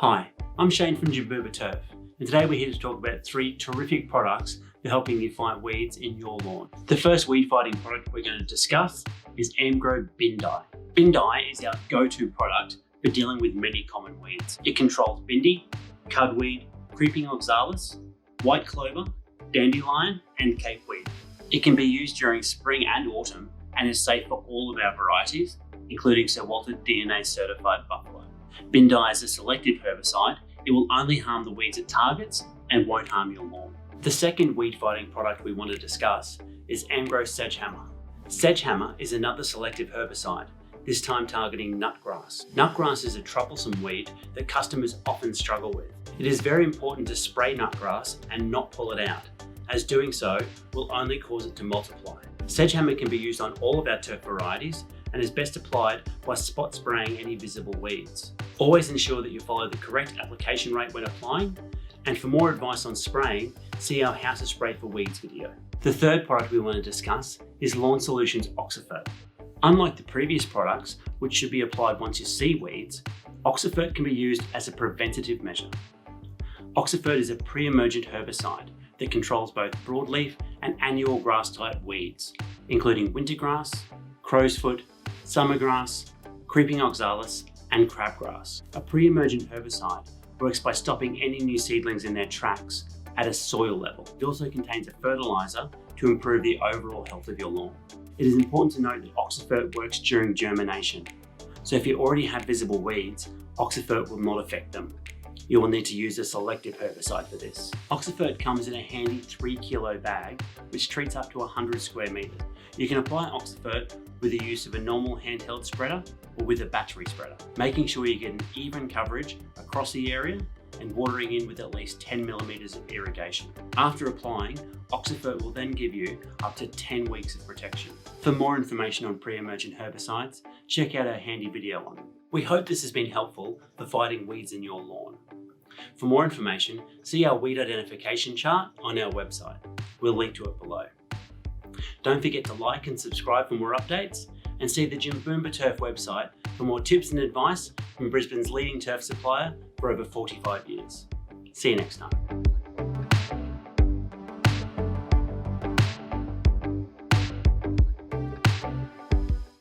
Hi, I'm Shane from Jimboomba Turf, and today we're here to talk about 3 terrific products for helping you fight weeds in your lawn. The first weed fighting product we're going to discuss is Amgrow Bindi. Bindi is our go-to product for dealing with many common weeds. It controls bindi, cudweed, creeping oxalis, white clover, dandelion, and capeweed. It can be used during spring and autumn and is safe for all of our varieties, including Sir Walter DNA certified buffalo. Bindi is a selective herbicide. It will only harm the weeds it targets and won't harm your lawn. The second weed fighting product we want to discuss is Amgrow Sedgehammer. Sedgehammer is another selective herbicide, this time targeting nutgrass. Nutgrass is a troublesome weed that customers often struggle with. It is very important to spray nutgrass and not pull it out, as doing so will only cause it to multiply. Sedgehammer can be used on all of our turf varieties and is best applied by spot spraying any visible weeds. Always ensure that you follow the correct application rate when applying, and for more advice on spraying, see our How to Spray for Weeds video. The third product we want to discuss is Lawn Solutions Oxifert. Unlike the previous products, which should be applied once you see weeds, Oxifert can be used as a preventative measure. Oxifert is a pre-emergent herbicide that controls both broadleaf and annual grass type weeds, including wintergrass, crowsfoot, summergrass, creeping oxalis, and crabgrass. A pre-emergent herbicide works by stopping any new seedlings in their tracks at a soil level. It also contains a fertilizer to improve the overall health of your lawn. It is important to note that Oxifert works during germination. So if you already have visible weeds, Oxifert will not affect them. You will need to use a selective herbicide for this. Oxifert comes in a handy 3 kilo bag, which treats up to 100 square meters. You can apply Oxifert with the use of a normal handheld spreader or with a battery spreader, making sure you get an even coverage across the area and watering in with at least 10 millimeters of irrigation. After applying, Oxifert will then give you up to 10 weeks of protection. For more information on pre-emergent herbicides, check out our handy video on them. We hope this has been helpful for fighting weeds in your lawn. For more information, see our weed identification chart on our website. We'll link to it below. Don't forget to like and subscribe for more updates, and see the Jimboomba Turf website for more tips and advice from Brisbane's leading turf supplier for over 45 years. See you next time.